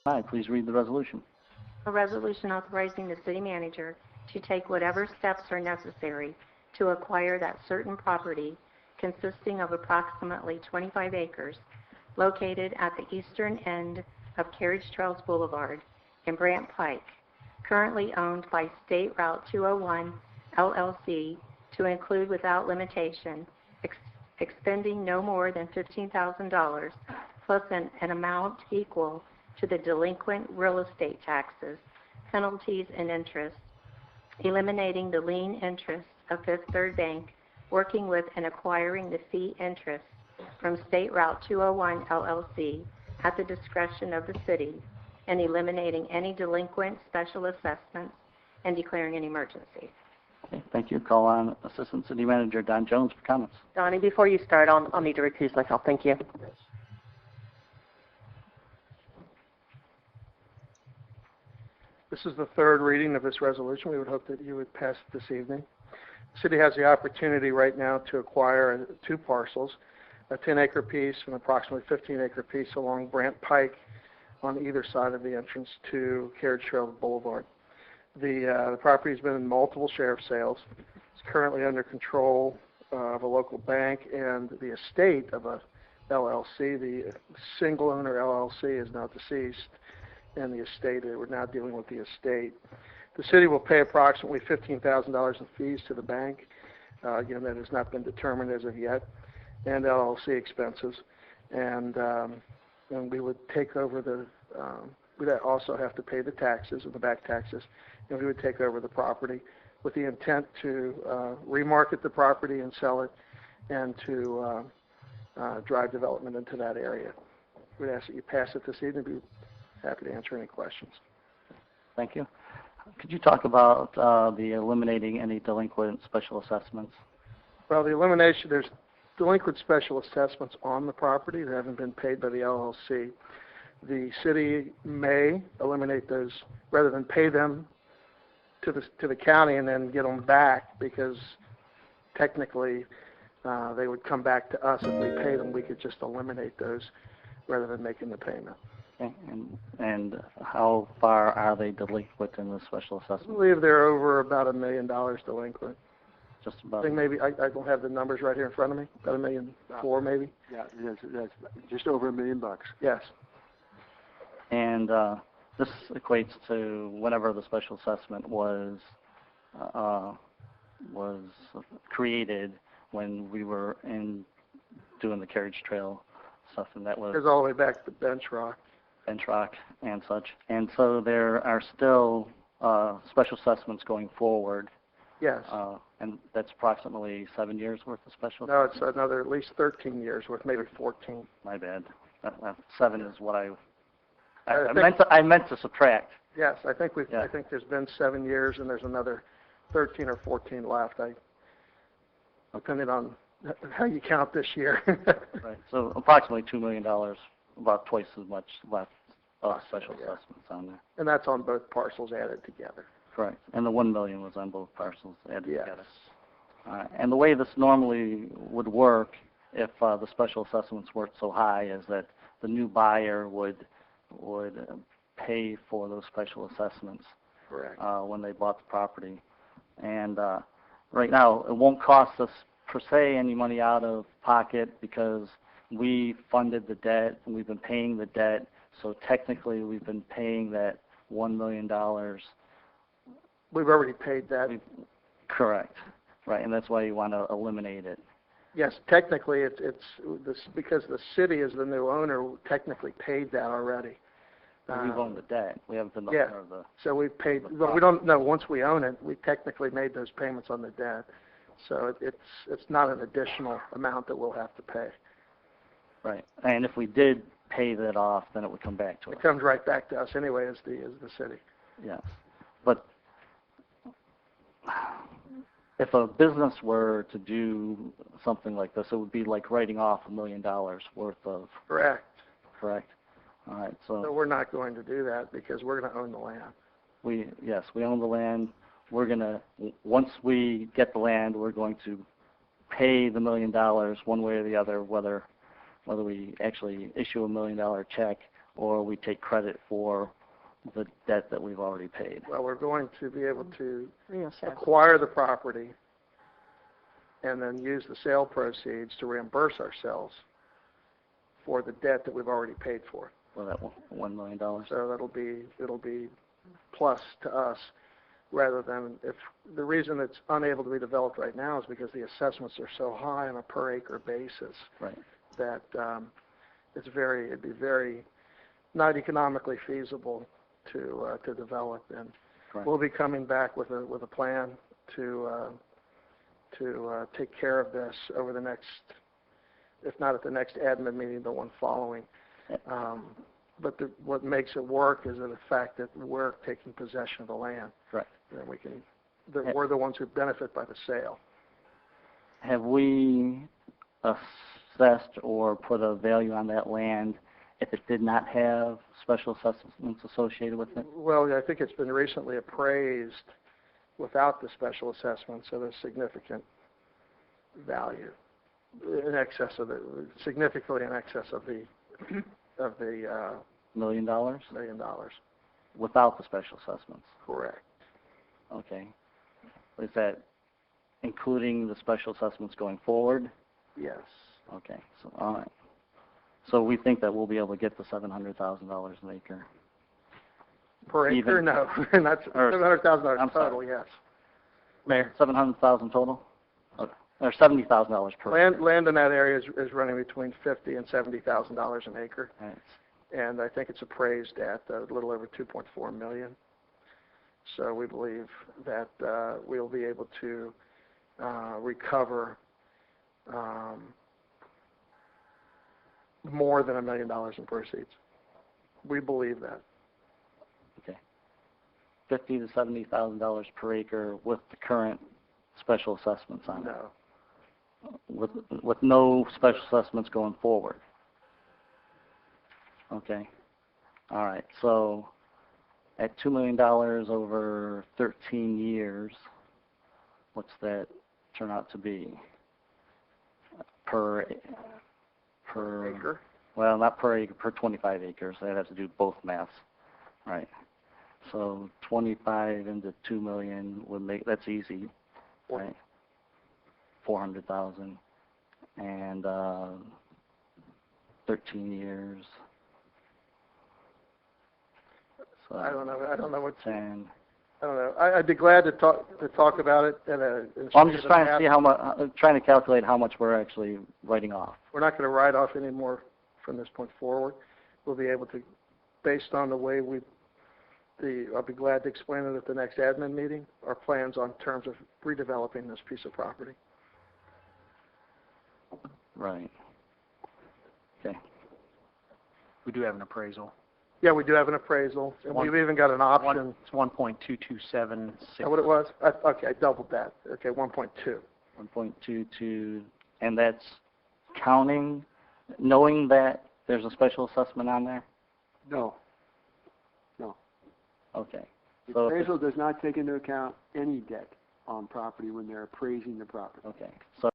Aye, please read the resolution. A resolution authorizing the city manager to take whatever steps are necessary to acquire that certain property consisting of approximately 25 acres located at the eastern end of Carriage Trails Boulevard in Brant Pike, currently owned by State Route 201 LLC, to include without limitation expending no more than $15,000 plus an amount equal to the delinquent real estate taxes, penalties, and interest, eliminating the lien interest of Fifth Third Bank, working with and acquiring the fee interest from State Route 201 LLC at the discretion of the city, and eliminating any delinquent special assessments and declaring an emergency. Okay, thank you. Call on Assistant City Manager Don Jones for comments. Donnie, before you start, I'll need to recuse myself. Thank you. This is the third reading of this resolution. We would hope that you would pass it this evening. The city has the opportunity right now to acquire two parcels, a 10-acre piece and approximately 15-acre piece along Brant Pike on either side of the entrance to Carriage Trail Boulevard. The property has been in multiple sheriff sales. It's currently under control of a local bank and the estate of a LLC. The single owner LLC is now deceased, and the estate, we're now dealing with the estate. The city will pay approximately $15,000 in fees to the bank. Again, that has not been determined as of yet, and LLC expenses. And we would take over the, we'd also have to pay the taxes, the back taxes, and we would take over the property with the intent to remarket the property and sell it and to drive development into that area. We'd ask that you pass it this evening. We'd be happy to answer any questions. Thank you. Could you talk about the eliminating any delinquent special assessments? Well, the elimination, there's delinquent special assessments on the property that haven't been paid by the LLC. The city may eliminate those rather than pay them to the county and then get them back, because technically they would come back to us. If we paid them, we could just eliminate those rather than making the payment. Okay. And how far are they delinquent in the special assessment? I believe they're over about $1 million delinquent. Just about. I think maybe, I don't have the numbers right here in front of me, about $1.4 million maybe. Yeah, that's just over $1 million. Yes. And this equates to whenever the special assessment was created when we were doing the carriage trail stuff, and that was. It goes all the way back to Bench Rock and such. And so there are still special assessments going forward. Yes. And that's approximately 7 years worth of special. No, it's another at least 13 years worth, maybe 14. My bad. 7 is what I meant to subtract. Yes, I think I think there's been 7 years, and there's another 13 or 14 left. Depending on how you count this year. Right. So approximately $2 million, about twice as much left of special assessments on there. And that's on both parcels added together. Correct. And the $1 million was on both parcels added Yes. together. And the way this normally would work, if the special assessments weren't so high, is that the new buyer would pay for those special assessments. Correct. When they bought the property. And right now, it won't cost us per se any money out of pocket, because we funded the debt and we've been paying the debt. So technically, we've been paying that $1 million. We've already paid that. Correct. Right, and that's why you want to eliminate it. Yes, technically, it's this, because the city is the new owner. Technically, paid that already. We've owned the debt. We haven't been the Yeah. owner of the. So we've paid. Well, we don't know. Once we own it, we technically made those payments on the debt. So it's not an additional amount that we'll have to pay. Right, and if we did pay that off, then it would come back to us. It comes right back to us anyway, as the city. Yes, but if a business were to do something like this, it would be like writing off $1 million worth of. Correct. All right. So we're not going to do that, because we're going to own the land. We own the land. We're gonna, once we get the land, we're going to pay the $1 million one way or the other, whether we actually issue $1 million check or we take credit for the debt that we've already paid. Well, we're going to be able to Reassess. acquire the property and then use the sale proceeds to reimburse ourselves for the debt that we've already paid for. For that $1 million. So it'll be plus to us, rather than, if the reason it's unable to be developed right now is because the assessments are so high on a per acre basis Right. that it'd be very not economically feasible to develop. And Correct. we'll be coming back with a plan to take care of this over the next, if not at the next admin meeting, the one following. But what makes it work is the fact that we're taking possession of the land. Correct. And we're the ones who benefit by the sale. Have we assessed or put a value on that land if it did not have special assessments associated with it? Well, I think it's been recently appraised without the special assessment, so there's significant value in excess of significantly in excess of the $1 $1 million? $1 million. Without the special assessments? Correct. Okay. Is that including the special assessments going forward? Yes. Okay. So, all right. So we think that we'll be able to get the $700,000 an acre. Per acre? Even- No, not $700,000 I'm total. sorry. Yes. Mayor, $700,000 total, okay. Or $70,000 per acre. Land in that area is running between $50,000 and $70,000 an acre, Right. and I think it's appraised at a little over $2.4 million. So we believe that we'll be able to recover more than $1 million in proceeds. We believe that. Okay. $50,000 to $70,000 per acre with the current special assessments on it. No. With no special assessments going forward. Okay. All right. So at $2 million over 13 years, what's that turn out to be per Acre. Well, not per acre, per 25 acres. I'd have to do both maths. Right. So 25 into 2 million would make, that's easy, right? 400,000 and 13 years. So I don't know what. 10. I don't know. I'd be glad to talk about it at a. Well, I'm just trying to see how much. Trying to calculate how much we're actually writing off. We're not going to write off any more from this point forward. We'll be able to, based on the way I'll be glad to explain it at the next admin meeting, our plans on terms of redeveloping this piece of property. Right. Okay. We do have an appraisal. Yeah, we do have an appraisal, and we've even got an option. It's 1.227. Is that what it was? Okay, I doubled that. Okay, 1.2. 1.22, and that's counting, knowing that there's a special assessment on there? No. No. Okay. The So if appraisal does not take into account any debt on property when they're appraising the property. okay. So